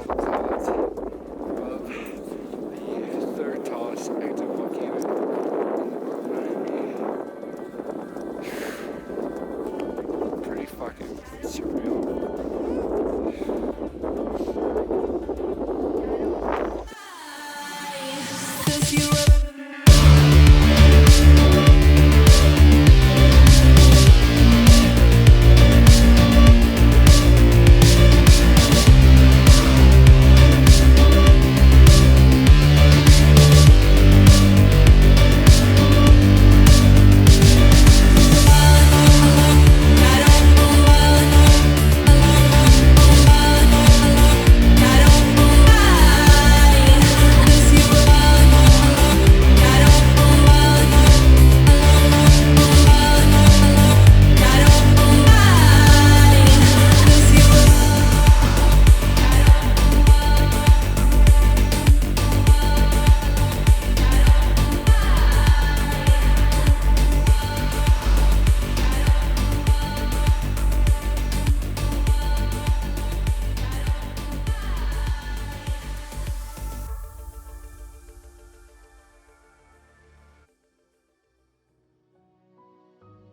sides of the third tallest active volcano in Miami. Pretty fucking surreal.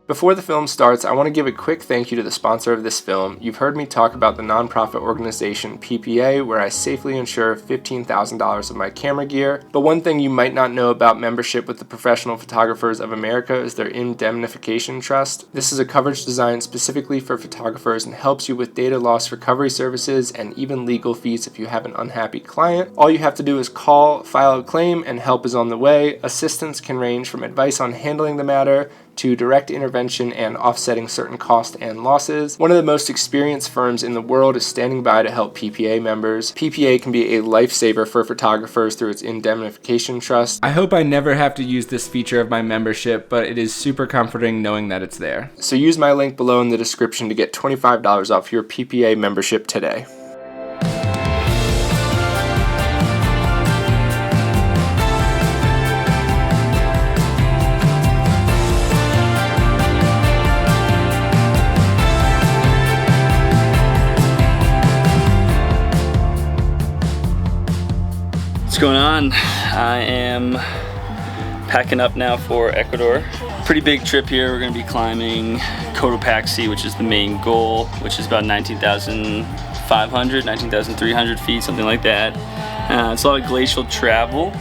Before the film starts, I want to give a quick thank you to the sponsor of this film. You've heard me talk about the nonprofit organization PPA, where I safely insure $15,000 of my camera gear. But one thing you might not know about membership with the Professional Photographers of America is their indemnification trust. This is a coverage designed specifically for photographers and helps you with data loss recovery services and even legal fees if you have an unhappy client. All you have to do is call, file a claim, and help is on the way. Assistance can range from advice on handling the matter to direct intervention and offsetting certain costs and losses. One of the most experienced firms in the world is standing by to help PPA members. PPA can be a lifesaver for photographers through its indemnification trust. I hope I never have to use this feature of my membership, but it is super comforting knowing that it's there. So use my link below in the description to get $25 off your PPA membership today. What's going on? I am packing up now for Ecuador. Pretty big trip here. We're going to be climbing Cotopaxi, which is the main goal, which is about 19,500, 19,300 feet, something like that. It's a lot of glacial travel.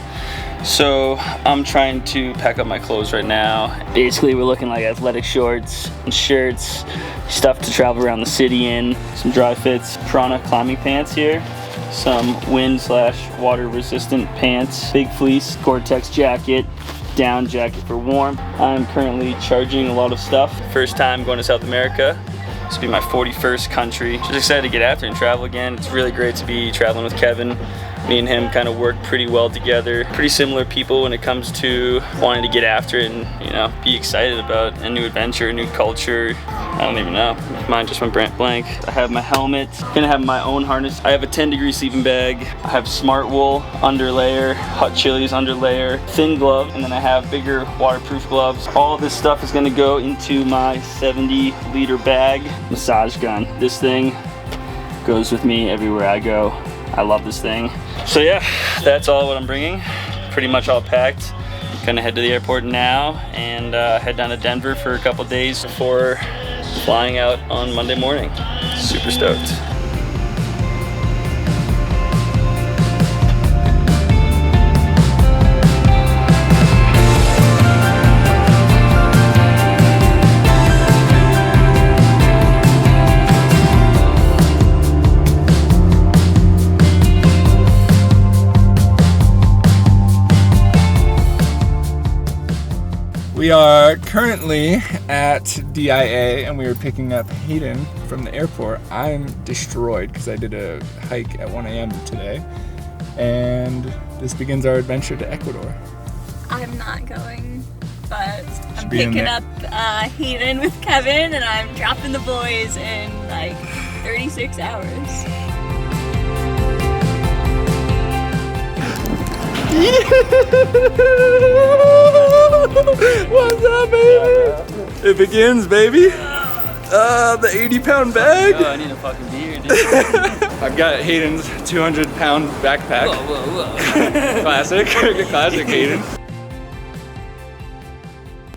So I'm trying to pack up my clothes right now. Basically, we're looking like athletic shorts and shirts, stuff to travel around the city in, some dry fits, Prana climbing pants here, some wind/water resistant pants, big fleece Gore-Tex jacket, down jacket for warmth. I'm currently charging a lot of stuff. First time going to South America. This will be my 41st country. Just excited to get after and travel again. It's really great to be traveling with Kevin. Me and him kind of work pretty well together. Pretty similar people when it comes to wanting to get after it and, you know, be excited about a new adventure, a new culture. I don't even know. Mine just went blank. I have my helmet. Gonna have my own harness. I have a 10-degree sleeping bag. I have smart wool underlayer, hot chilies underlayer, thin gloves, and then I have bigger waterproof gloves. All of this stuff is gonna go into my 70-liter bag. Massage gun. This thing goes with me everywhere I go. I love this thing. So yeah, that's all what I'm bringing. Pretty much all packed. Gonna head to the airport now and head down to Denver for a couple days before flying out on Monday morning. Super stoked. We are currently at DIA and we are picking up Hayden from the airport. I'm destroyed because I did a hike at 1 a.m. today, and this begins our adventure to Ecuador. I'm not going, but I'm picking up Hayden with Kevin, and I'm dropping the boys in like 36 hours. What's up, baby? It begins, baby. The 80-pound bag. Oh, I need a fucking beer, dude. I've got Hayden's 200-pound backpack. Whoa. Classic, classic Hayden.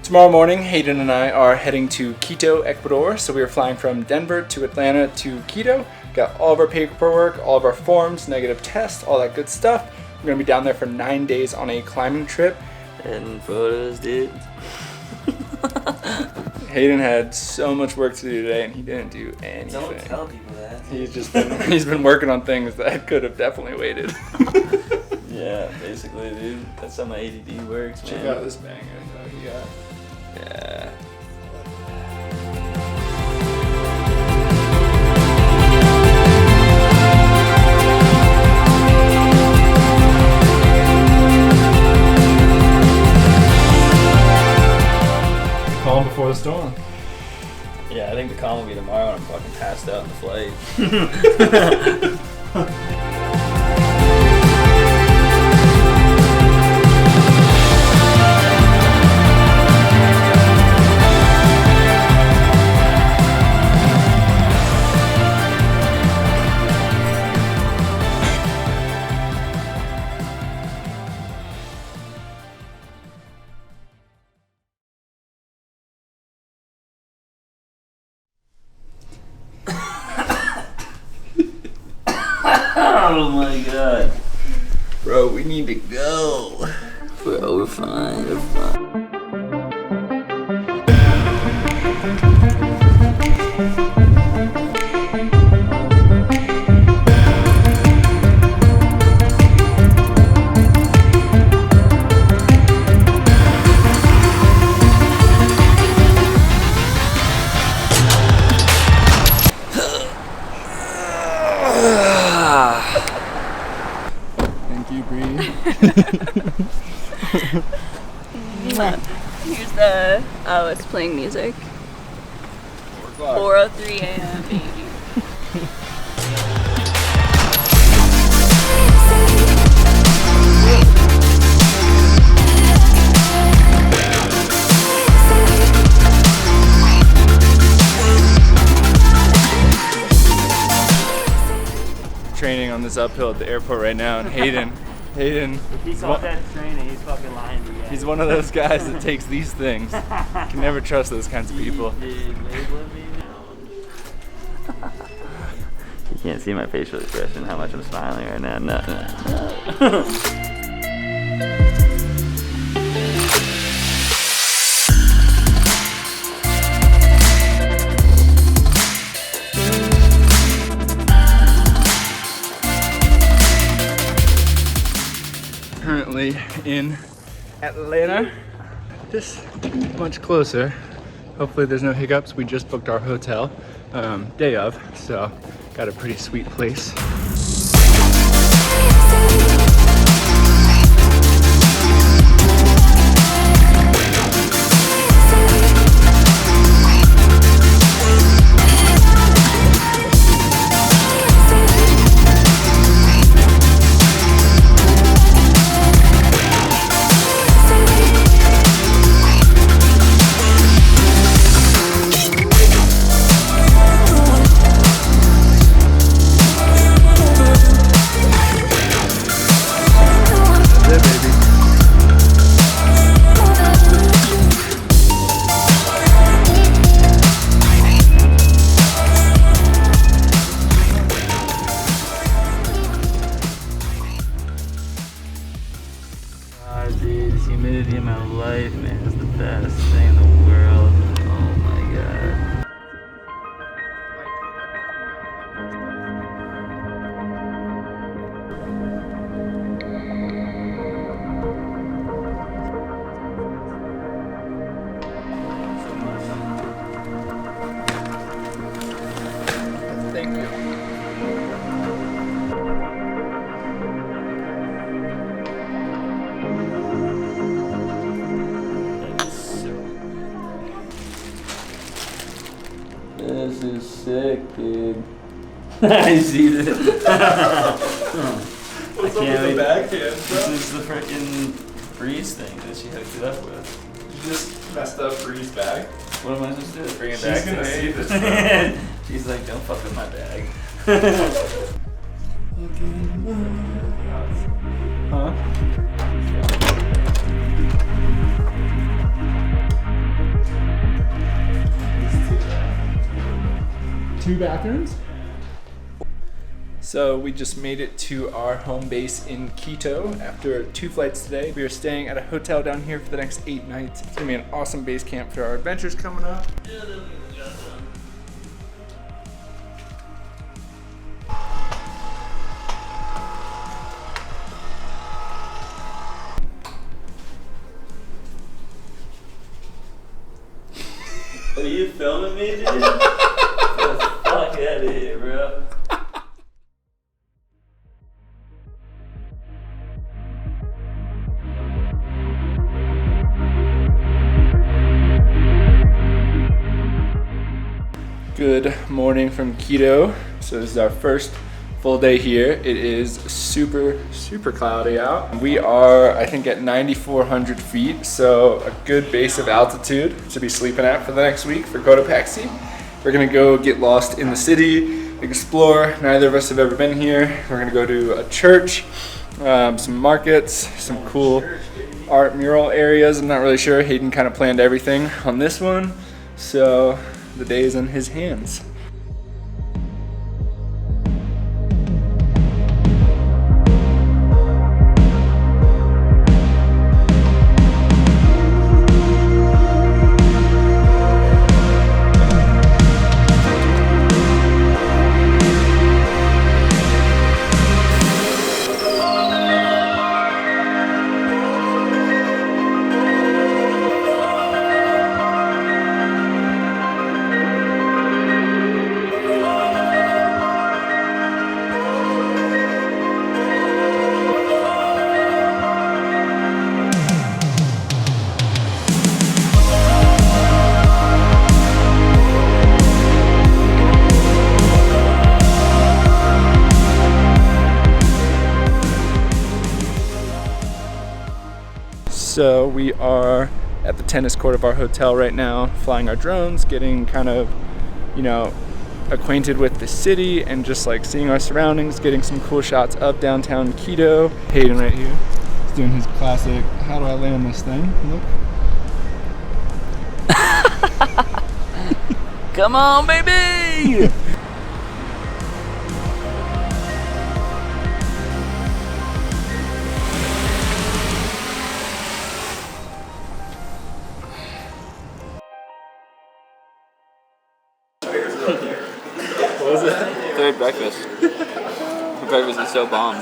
Tomorrow morning, Hayden and I are heading to Quito, Ecuador. So we are flying from Denver to Atlanta to Quito. Got all of our paperwork, all of our forms, negative tests, all that good stuff. We're gonna be down there for 9 days on a climbing trip. And photos, dude. Hayden had so much work to do today and he didn't do anything. Don't tell people that. He's been working on things that could have definitely waited. Yeah, basically, dude. That's how my ADD works, man. Check out this banger though he got. Yeah. Calm before the storm. Yeah, I think the calm will be tomorrow when I'm fucking passed out in the flight. Oh my god. Bro, we need to go. Bro, we're fine, we're fine. Thank you, Bree. Here's the, oh, it's playing music. 4:03 a.m. baby. Training on this uphill at the airport right now, and Hayden, If he calls that training, he's fucking lying to you. he's one of those guys that takes these things. Can never trust those kinds of people. You can't see my facial expression, how much I'm smiling right now. No. Currently in Atlanta. This much closer. Hopefully there's no hiccups. We just booked our hotel day of, so got a pretty sweet place. Dude, this humidity in my life, man, is the best thing in the world. Oh my god. Thank you. This is sick, dude. I see this. What's I can't up with wait. the backhand, This bro? is the freaking freeze thing that she hooked it up with. You just messed up Bree's bag. What am I supposed to do? Bring it She's back gonna today. see this. She's like, don't fuck with my bag. Huh? Two bathrooms? So we just made it to our home base in Quito after 2 flights today. We are staying at a hotel down here for the next 8 nights. It's gonna be an awesome base camp for our adventures coming up. Are you filming me, dude? Get the fuck out of here, bro. Good morning from Quito. So this is our first full day here. It is super cloudy out. We are, I think, at 9,400 feet, so a good base of altitude to be sleeping at for the next week for Cotopaxi. We're gonna go get lost in the city, explore. Neither of us have ever been here. We're gonna go to a church, some markets, some cool art mural areas. I'm not really sure. Hayden kind of planned everything on this one, so the day is in his hands. So we are at the tennis court of our hotel right now, flying our drones, getting kind of, acquainted with the city and just like seeing our surroundings, getting some cool shots of downtown Quito. Hayden right here is doing his classic, how do I land this thing? Look. Come on, baby! What was that? Third breakfast. Breakfast is so bomb.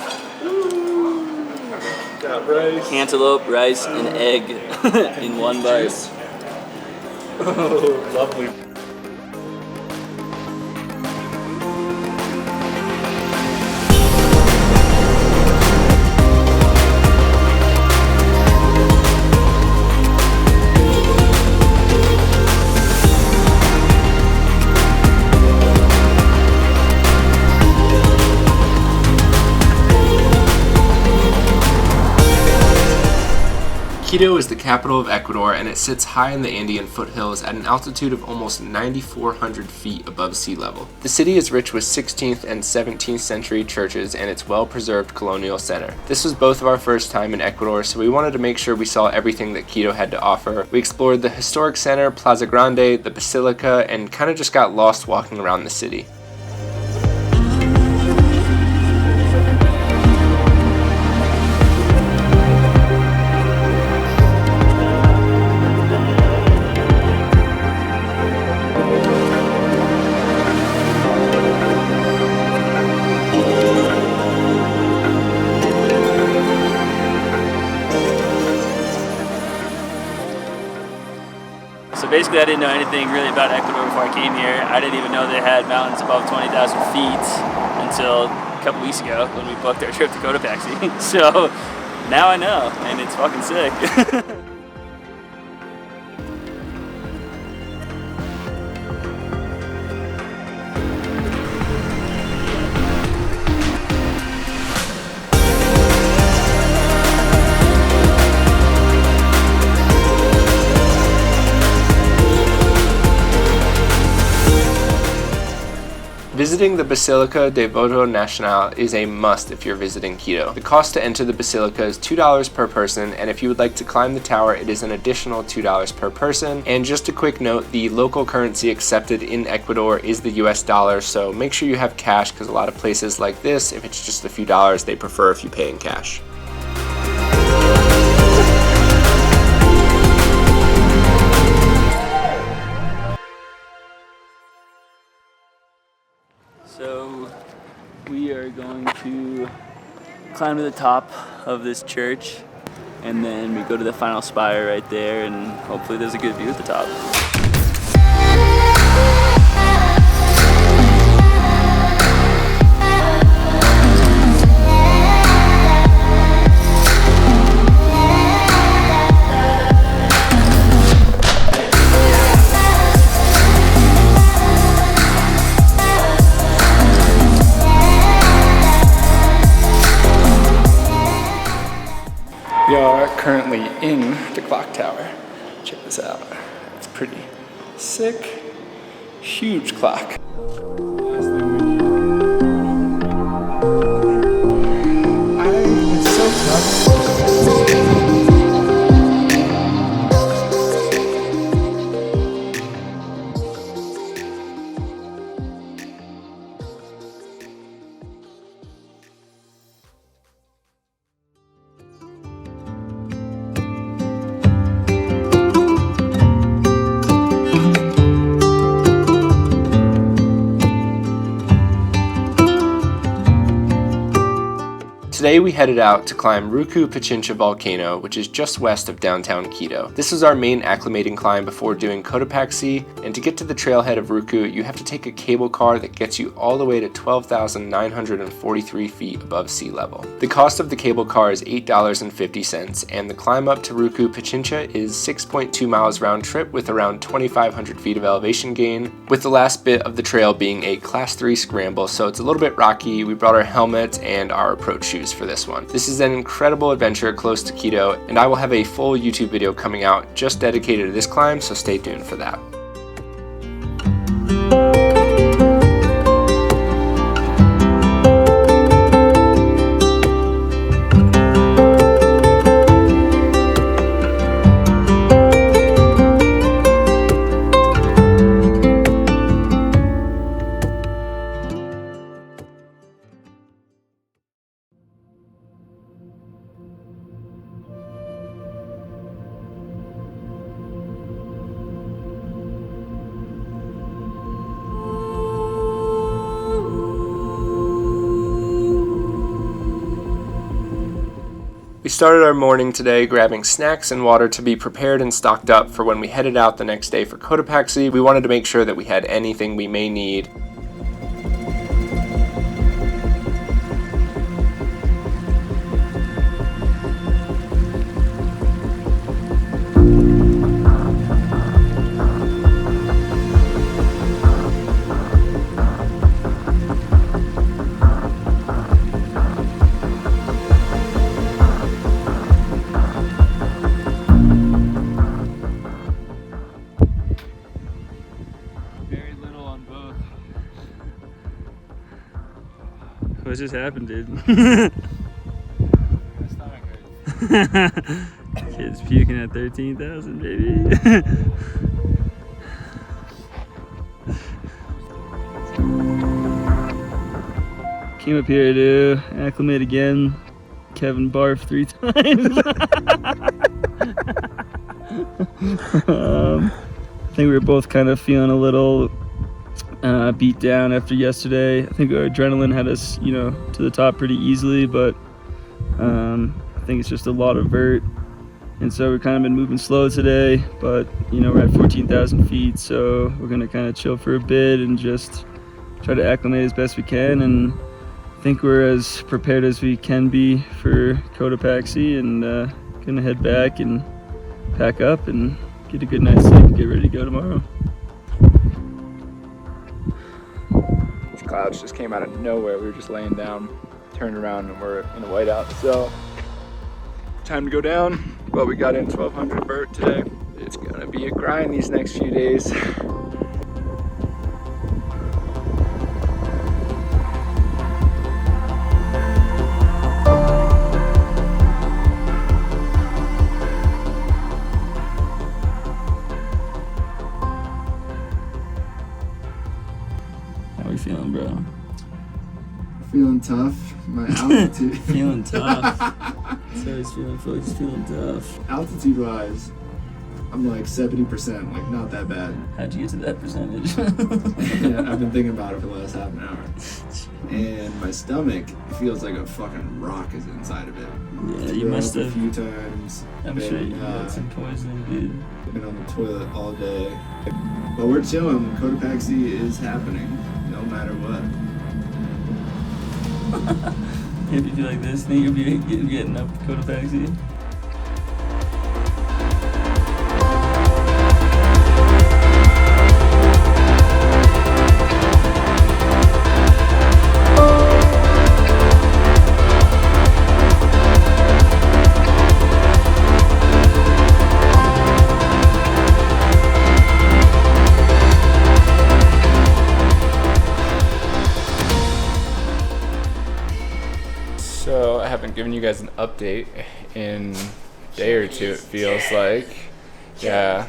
Got rice. Cantaloupe, rice, and egg in one bite. Oh, lovely. Quito is the capital of Ecuador, and it sits high in the Andean foothills at an altitude of almost 9,400 feet above sea level. The city is rich with 16th and 17th century churches and its well-preserved colonial center. This was both of our first time in Ecuador, so we wanted to make sure we saw everything that Quito had to offer. We explored the historic center, Plaza Grande, the Basilica, and kind of just got lost walking around the city. So basically I didn't know anything really about Ecuador before I came here. I didn't even know they had mountains above 20,000 feet until a couple weeks ago when we booked our trip to Cotopaxi. So now I know, and it's fucking sick. Visiting the Basilica de Voto Nacional is a must if you're visiting Quito. The cost to enter the Basilica is $2 per person, and if you would like to climb the tower, it is an additional $2 per person. And just a quick note, the local currency accepted in Ecuador is the US dollar, so make sure you have cash because a lot of places like this, if it's just a few dollars, they prefer if you pay in cash. So we are going to climb to the top of this church, and then we go to the final spire right there, and hopefully there's a good view at the top. We are currently in the clock tower. Check this out. It's pretty sick. Huge clock. It's so tough. Today we headed out to climb Ruku Pichincha Volcano, which is just west of downtown Quito. This was our main acclimating climb before doing Cotopaxi, and to get to the trailhead of Ruku, you have to take a cable car that gets you all the way to 12,943 feet above sea level. The cost of the cable car is $8.50, and the climb up to Ruku Pichincha is 6.2 miles round trip with around 2,500 feet of elevation gain, with the last bit of the trail being a class 3 scramble, so it's a little bit rocky. We brought our helmets and our approach shoes for this one. This is an incredible adventure close to Quito, and I will have a full YouTube video coming out just dedicated to this climb, so stay tuned for that. We started our morning today grabbing snacks and water to be prepared and stocked up for when we headed out the next day for Cotopaxi. We wanted to make sure that we had anything we may need. What just happened, dude? Kids puking at 13,000, baby. Came up here to acclimate again. Kevin barfed 3 times. I think we were both kind of feeling a little beat down after yesterday. I think our adrenaline had us, to the top pretty easily, but I think it's just a lot of vert, and so we've kind of been moving slow today. But we're at 14,000 feet, so we're gonna kind of chill for a bit and just try to acclimate as best we can. And I think we're as prepared as we can be for Cotopaxi, and gonna head back and pack up and get a good night's sleep and get ready to go tomorrow. Clouds just came out of nowhere. We were just laying down, turned around, and we're in a whiteout. So time to go down. But we got in 1,200 vert today. It's gonna be a grind these next few days. How we feeling, bro? Feeling tough. My altitude. Feeling tough. So he's feeling tough. Altitude wise, I'm like 70%, like not that bad. How'd you get to that percentage? Yeah, I've been thinking about it for the last half an hour. And my stomach feels like a fucking rock is inside of it. Yeah, you must have. A few times. I'm sure you had some poisoning, dude. I've been on the toilet all day. But we're chilling. Cotopaxi is happening, no matter what. If you do like this, think you'll be getting up to Cotopaxi? So I haven't given you guys an update in a day or two, it feels like. Yeah,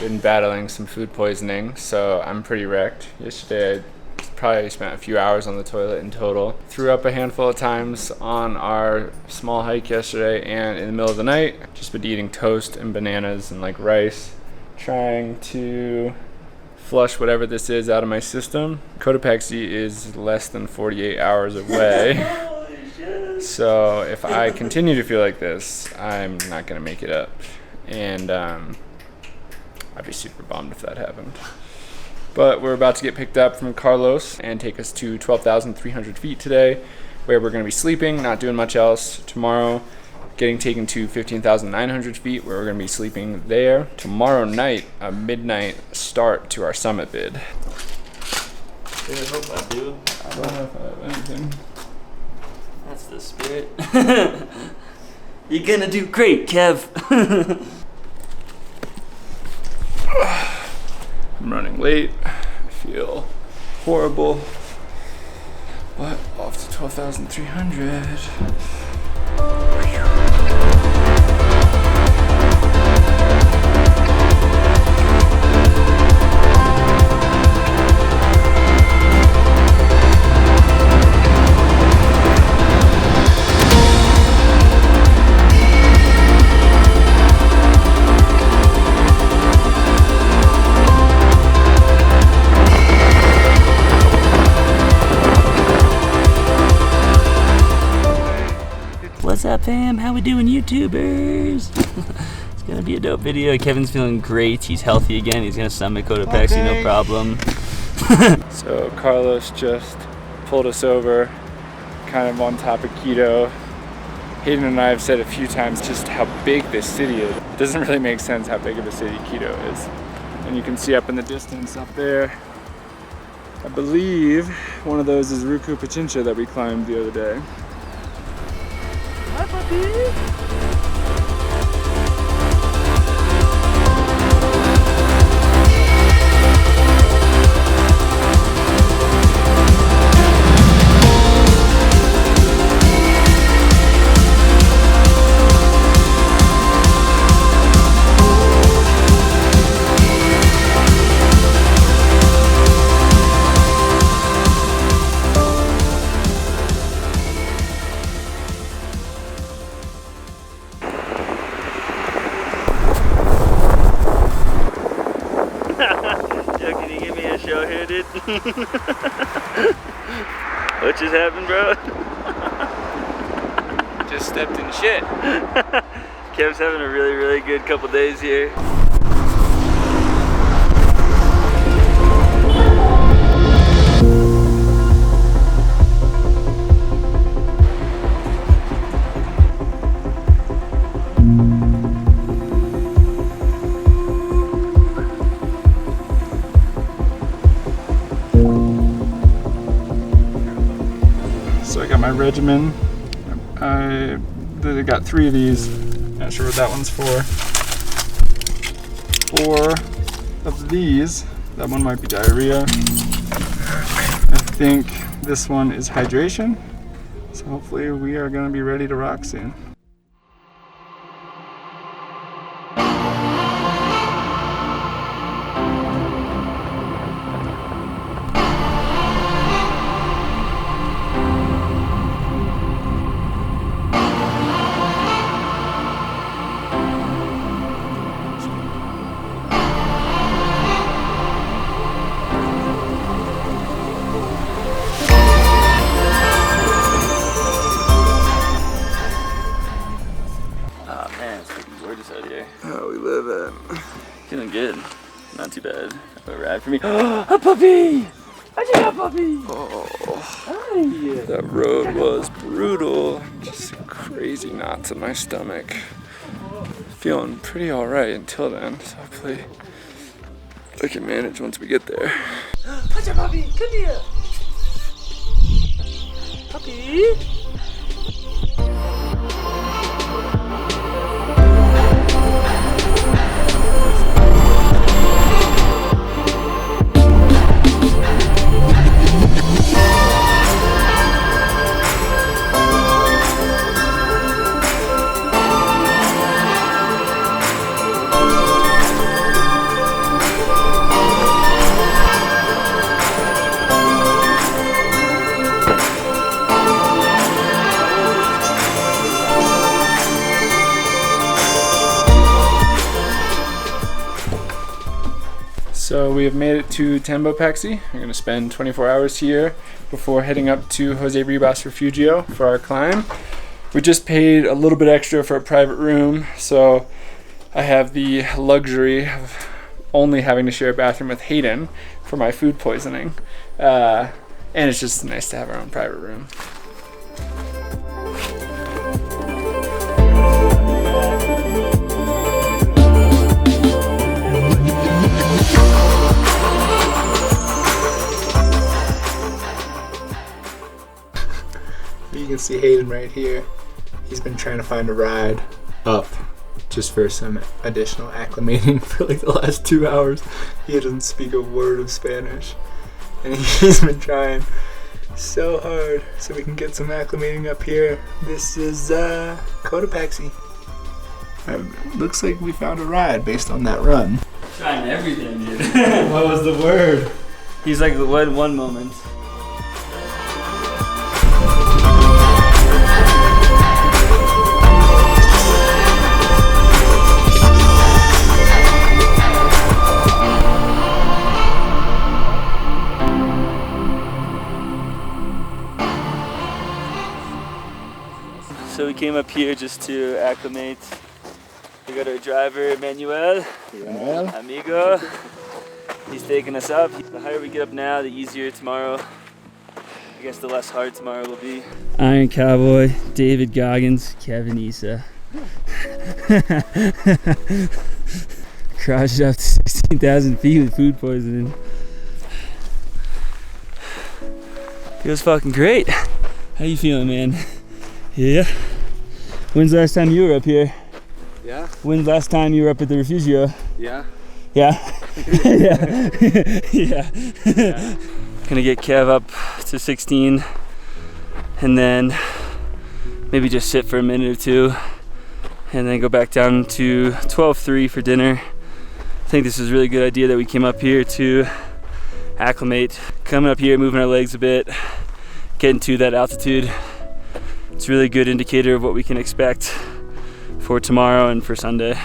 been battling some food poisoning, so I'm pretty wrecked. Yesterday I probably spent a few hours on the toilet in total. Threw up a handful of times on our small hike yesterday, and in the middle of the night, just been eating toast and bananas and like rice, trying to flush whatever this is out of my system. Cotopaxi is less than 48 hours away. So if I continue to feel like this, I'm not gonna make it up, and I'd be super bummed if that happened. But we're about to get picked up from Carlos and take us to 12,300 feet today, where we're gonna be sleeping, not doing much else. Tomorrow, getting taken to 15,900 feet, where we're gonna be sleeping there. Tomorrow night, a midnight start to our summit bid. Dude, I hope I do. I don't know if I have anything. That's the spirit. You're gonna do great, Kev. I'm running late. I feel horrible. But off to 12,300. What's up, fam? How we doing, YouTubers? It's gonna be a dope video. Kevin's feeling great. He's healthy again. He's gonna summit Cotopaxi, no problem. So Carlos just pulled us over, kind of on top of Quito. Hayden and I have said a few times just how big this city is. It doesn't really make sense how big of a city Quito is. And you can see up in the distance up there, I believe one of those is Ruku Pichincha that we climbed the other day. Hi, puppy! What just happened, bro? Just stepped in shit. Kev's having a really, really good couple days here. So I got my regimen. I got 3 of these. Not sure what that one's for. 4 of these. That one might be diarrhea. I think this one is hydration. So hopefully we are going to be ready to rock soon. for me. A puppy! I just got a puppy! Oh, that road was brutal. Just crazy knots in my stomach. Feeling pretty alright until then, so hopefully I can manage once we get there. Touch a puppy! Come here! Puppy! So we have made it to Cotopaxi. We're going to spend 24 hours here before heading up to Jose Ribas Refugio for our climb. We just paid a little bit extra for a private room, so I have the luxury of only having to share a bathroom with Hayden for my food poisoning. And it's just nice to have our own private room. You can see Hayden right here. He's been trying to find a ride up just for some additional acclimating for like the last 2 hours. He doesn't speak a word of Spanish. And he's been trying so hard so we can get some acclimating up here. This is Cotopaxi. Looks like we found a ride based on that run. Trying everything, dude. What was the word? He's like, what one moment? So we came up here just to acclimate. We got our driver, Manuel, amigo. He's taking us up. The higher we get up now, the easier tomorrow. I guess the less hard tomorrow will be. Iron Cowboy, David Goggins, Kevin Eassa. Crashed up to 16,000 feet with food poisoning. Feels fucking great. How you feeling, man? Yeah. When's the last time you were up here? Yeah. When's the last time you were up at the Refugio? Yeah. Yeah. Yeah. Yeah. Gonna get Kev up to 16 and then maybe just sit for a minute or two and then go back down to 12.3 for dinner. I think this is a really good idea that we came up here to acclimate. Coming up here, moving our legs a bit, getting to that altitude. It's a really good indicator of what we can expect for tomorrow and for Sunday.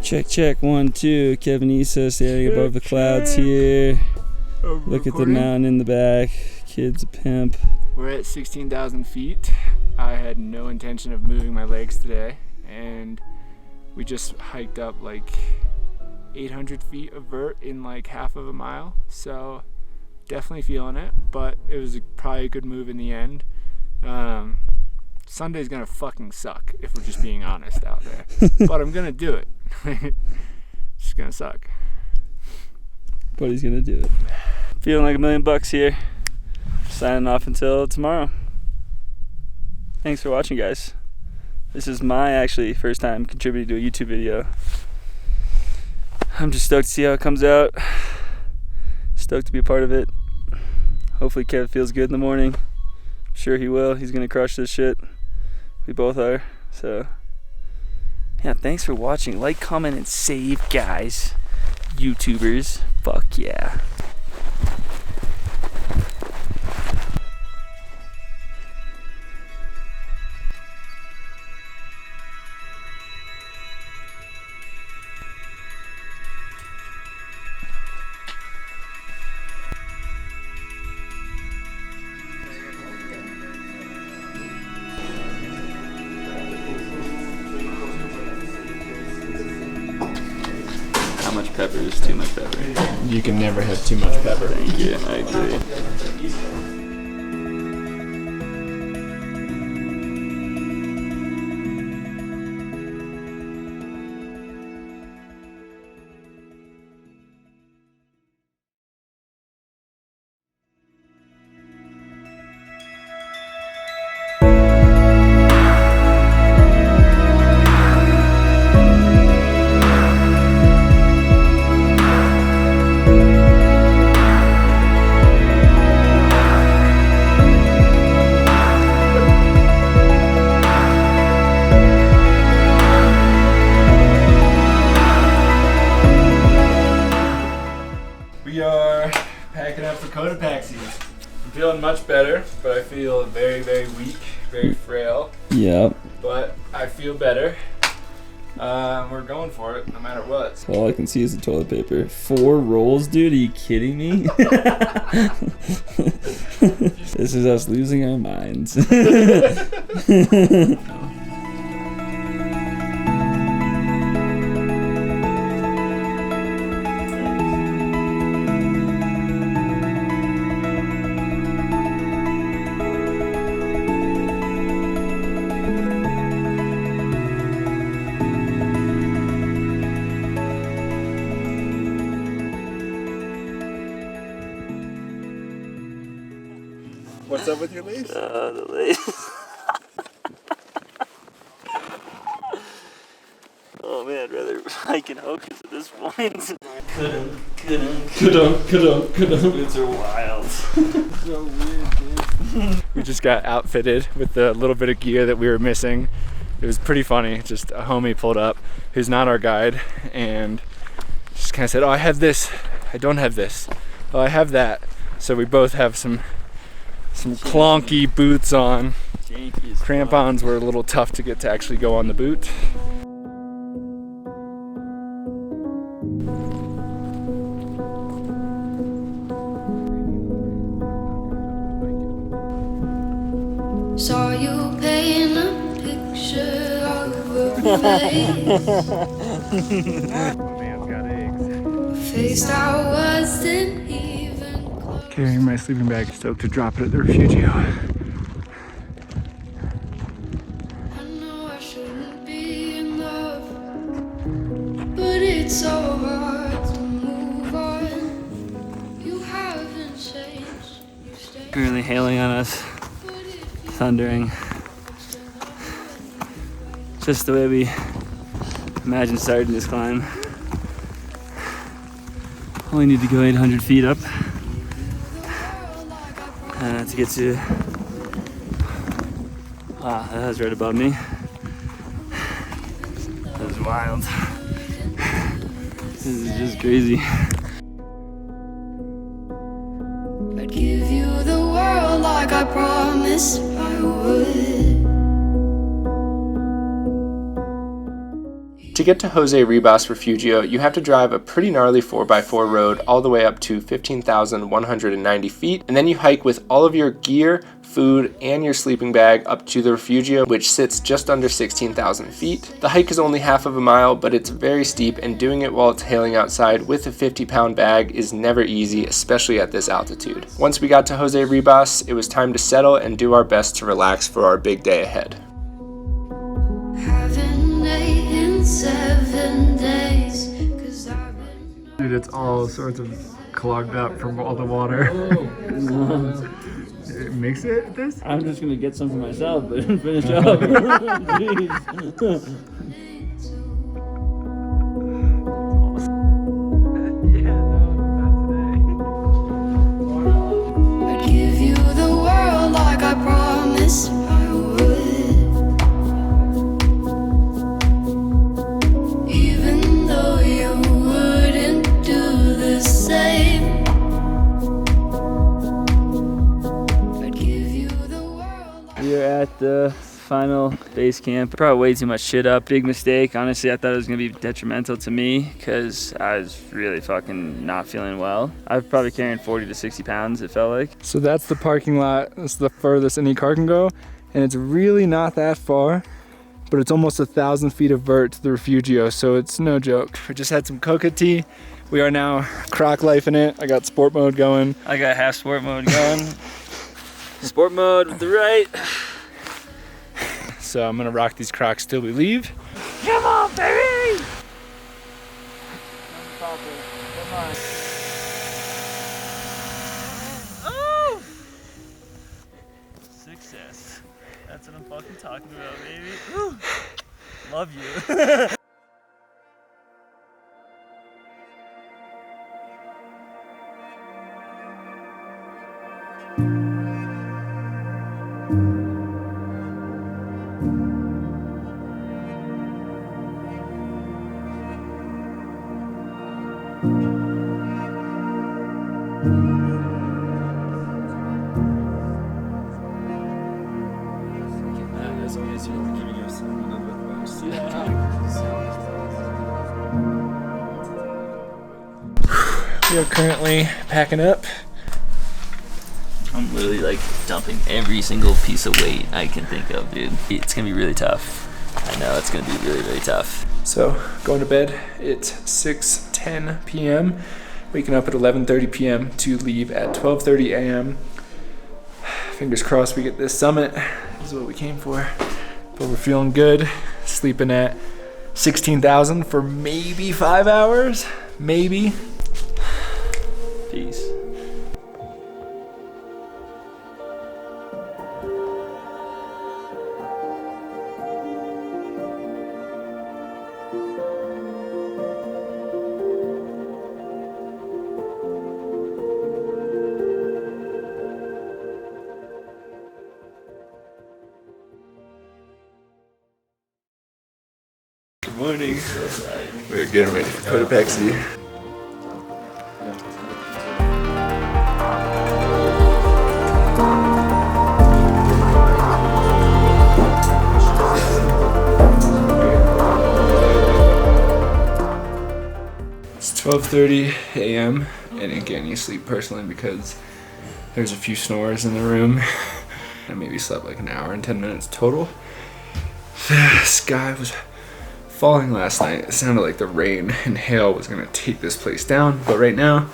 Check, check, 1, 2. Kevin Eassa standing above the clouds here. Look at the mountain in the back. Kid's a pimp. We're at 16,000 feet. I had no intention of moving my legs today, and we just hiked up like 800 feet of vert in like half of a mile, so definitely feeling it, but it was probably a good move in the end. Sunday's gonna fucking suck if we're just being honest out there, but I'm gonna do it. It's gonna suck, but he's gonna do it. Feeling like $1,000,000 here. Signing off until tomorrow. Thanks for watching, guys. This is my actually first time contributing to a YouTube video. I'm just stoked to see how it comes out. Stoked to be a part of it. Hopefully Kev feels good in the morning. I'm sure he will. He's gonna crush this shit. We both are. So Yeah, thanks for watching. Like, comment, and save, guys. YouTubers. Fuck yeah. How much pepper is too much pepper? You can never have too much pepper. Thank you, I agree. We are packing up for Cotopaxi. I'm feeling much better, but I feel very, very weak, very frail. Yep. But I feel better. We're going for it, no matter what. All I can see is the toilet paper. 4 rolls, dude? Are you kidding me? This is us losing our minds. What's up with your lace? The lace. Oh man, I'd rather hike in Hocus at this point. Boots are wild. So weird, dude. We just got outfitted with the little bit of gear that we were missing. It was pretty funny. Just a homie pulled up who's not our guide and just kind of said, "Oh, I have this. I don't have this. Oh, I have that." So we both have some clunky boots on. Crampons were a little tough to get to actually go on the boot. Saw you paint a picture of a face I wasn't even close. Carrying my sleeping bag, stoked to drop it at the Refugio. I know I shouldn't be in love, but it's so hard to move on. You haven't changed. You stay. Currently hailing on us. Thundering. Just the way we imagined starting this climb. Only need to go 800 feet up to get to. Wow, that was right above me. That was wild. This is just crazy. I'd give you the world like I promised I would. To get to Jose Ribas Refugio, you have to drive a pretty gnarly 4x4 road all the way up to 15,190 feet, and then you hike with all of your gear, food, and your sleeping bag up to the Refugio, which sits just under 16,000 feet. The hike is only half of a mile, but it's very steep, and doing it while it's hailing outside with a 50-pound bag is never easy, especially at this altitude. Once we got to Jose Ribas, it was time to settle and do our best to relax for our big day ahead. Haven't ate in 7 days, 'cause I've been. Dude, it's all sorts of clogged up from all the water. It makes it this? I'm just gonna get some for myself, but finish up. Jeez. I'd give you the world like I promised I would. at the final base camp. Probably way too much shit up. Big mistake. Honestly, I thought it was gonna be detrimental to me because I was really fucking not feeling well. I was probably carrying 40 to 60 pounds, it felt like. So that's the parking lot. That's the furthest any car can go. And it's really not that far, but it's almost 1,000 feet of vert to the Refugio, so it's no joke. We just had some coca tea. We are now croc lifing it. I got sport mode going. I got half sport mode going. Sport mode with the right. So I'm gonna rock these Crocs till we leave. Come on, baby! Oh! Success. That's what I'm fucking talking about, baby. Woo. Love you. We are currently packing up. I'm literally like dumping every single piece of weight I can think of, dude. It's gonna be really tough. I know it's gonna be really, really tough. So going to bed, it's 6:10 p.m. Waking up at 11:30 p.m. to leave at 12:30 a.m. Fingers crossed we get this summit. This is what we came for. But we're feeling good. Sleeping at 16,000 for maybe 5 hours. Maybe. Peace. Good morning. We're getting ready for Cotopaxi. It's 12:30 a.m. and again, you sleep personally because there's a few snores in the room. I maybe slept like an hour and 10 minutes total. The sky was falling last night. It sounded like the rain and hail was gonna take this place down, but right now,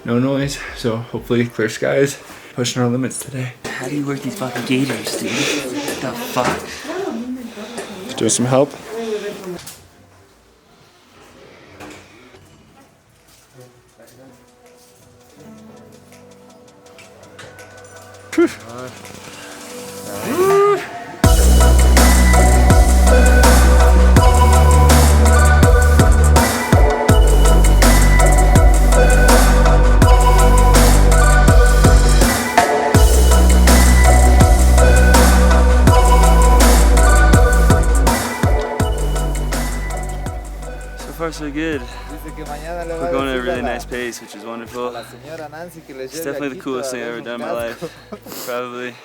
no noise, so hopefully clear skies. Pushing our limits today. How do you work these fucking gators, dude? What the fuck? Do some help. So good. We're going at a really nice pace, which is wonderful. It's definitely the coolest thing I've ever done in my life. Probably.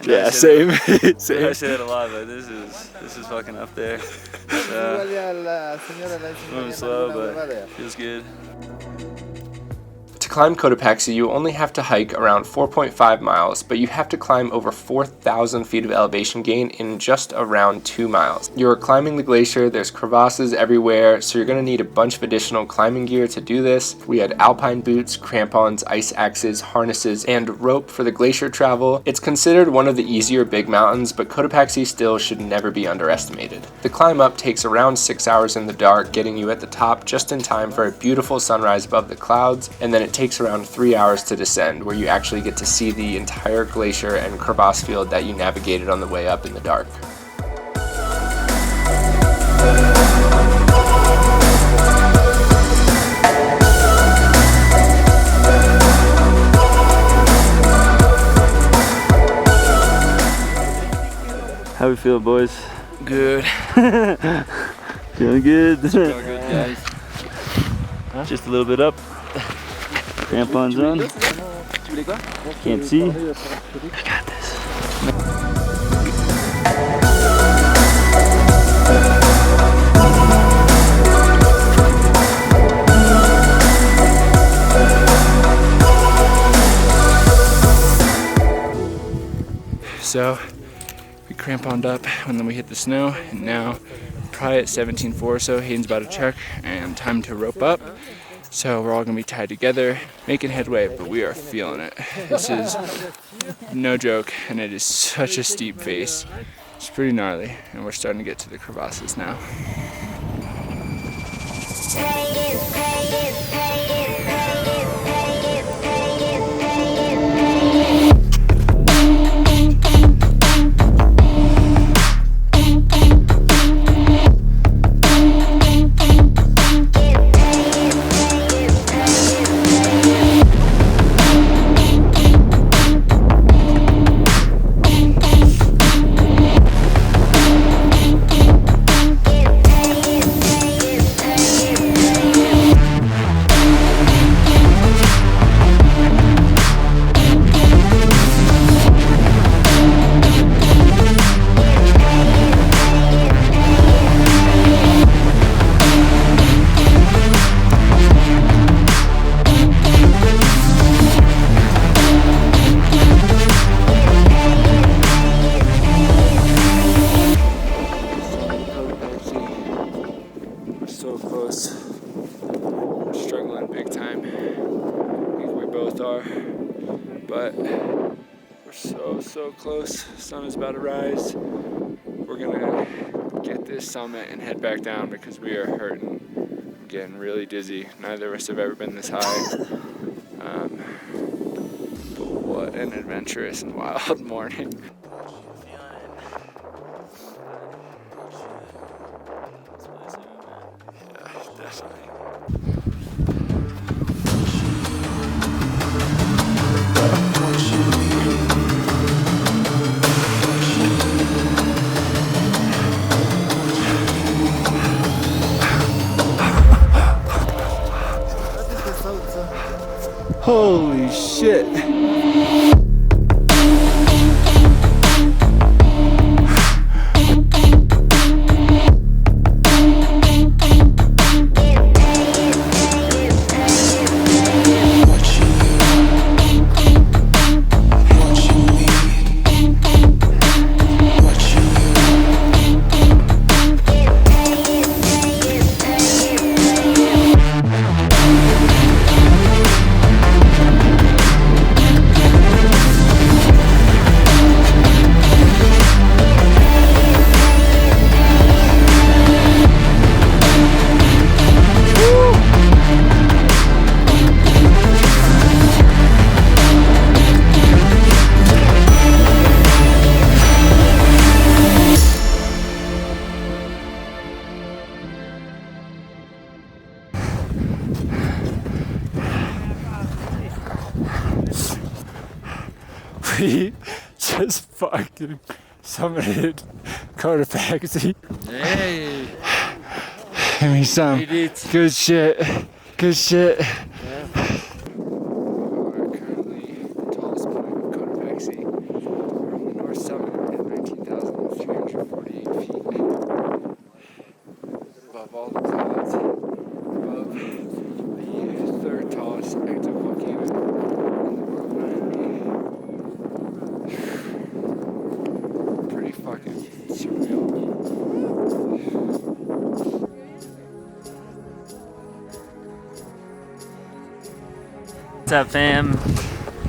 Yeah, same. Same. I say that a lot, but this is fucking up there. So, moving slow, but feels good. To climb Cotopaxi, you only have to hike around 4.5 miles, but you have to climb over 4,000 feet of elevation gain in just around 2 miles. You're climbing the glacier, there's crevasses everywhere, so you're going to need a bunch of additional climbing gear to do this. We had alpine boots, crampons, ice axes, harnesses, and rope for the glacier travel. It's considered one of the easier big mountains, but Cotopaxi still should never be underestimated. The climb up takes around 6 hours in the dark, getting you at the top just in time for a beautiful sunrise above the clouds, and then it takes around 3 hours to descend, where you actually get to see the entire glacier and crevasse field that you navigated on the way up in the dark. How we feel, boys? Good. Feeling good. Feeling good, guys. Just a little bit up. Crampons on. Can't see. I got this. So we cramponed up and then we hit the snow, and now probably at 17.4 so Hayden's about to check and time to rope up. So we're all gonna be tied together, making headway, but we are feeling it. This is no joke, and it is such a steep face. It's pretty gnarly, and we're starting to get to the crevasses now. So close. We're struggling big time. I think we both are. But we're so close. Sun is about to rise. We're gonna get this summit and head back down because we are hurting. I'm getting really dizzy. Neither of us have ever been this high. But what an adventurous and wild morning. Holy shit. We just fucking summited Cotopaxi. Hey! Give me some. Made it. Good shit. Good shit. Yeah. We're currently the tallest point of Cotopaxi. We're on the north summit at 19,348 feet. Above all the clouds. Above the third tallest active volcano in the world. Pretty fucking surreal. What's up, fam?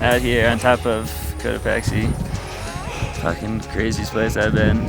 Out here on top of Cotopaxi. Fucking craziest place I've been.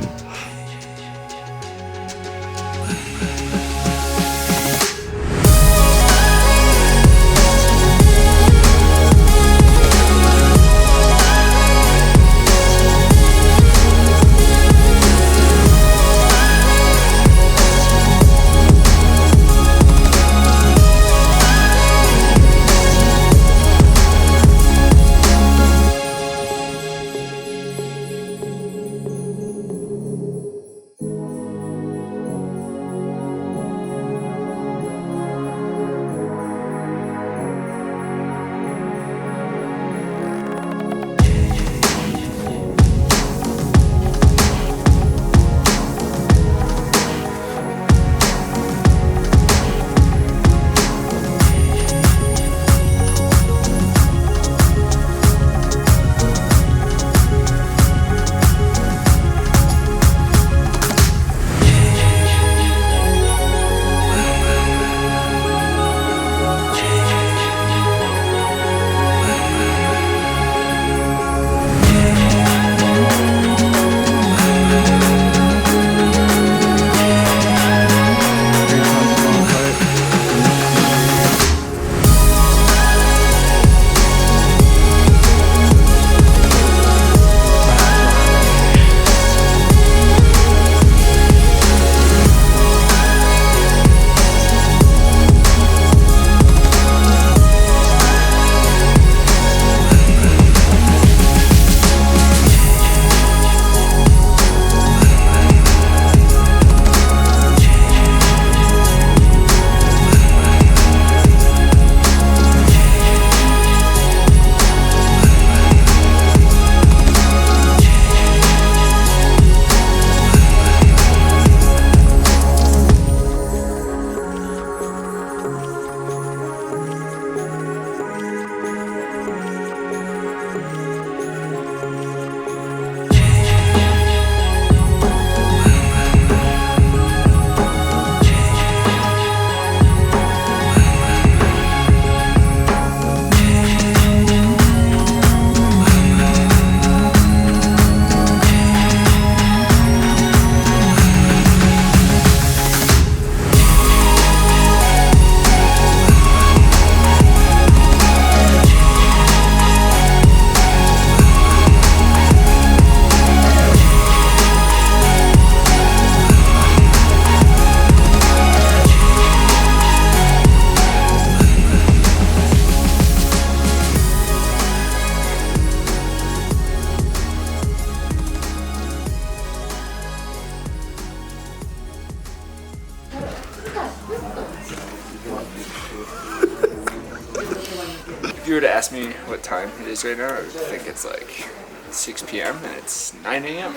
If you were to ask me what time it is right now, I would think it's like 6 p.m. and it's 9 a.m.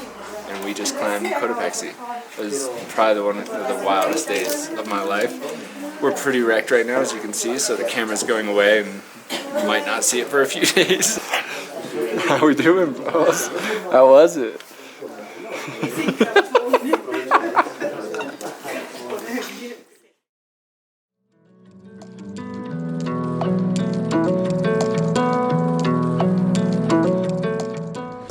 and we just climbed Cotopaxi. It was probably one of the wildest days of my life. We're pretty wrecked right now, as you can see, so the camera's going away and you might not see it for a few days. How we doing, boss? How was it?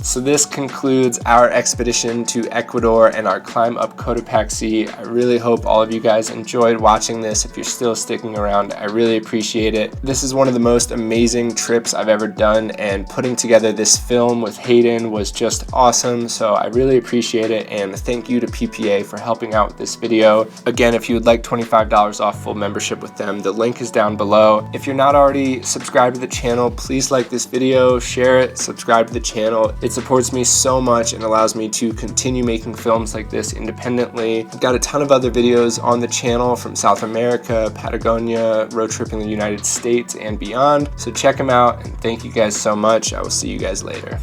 So this concludes our expedition to Ecuador and our climb up Cotopaxi. I really hope all of you guys enjoyed watching this. If you're still sticking around, I really appreciate it. This is one of the most amazing trips I've ever done, and putting together this film with Hayden was just awesome. So I really appreciate it, and thank you to PPA for helping out with this video. Again, if you would like $25 off full membership with them, the link is down below. If you're not already subscribed to the channel, please like this video, share it, subscribe to the channel. It supports me so much and allows me to continue making films like this independently. I've got a ton of other videos on the channel from South America, Patagonia, road tripping the United States and beyond. So check them out, and thank you guys so much. I will see you guys later.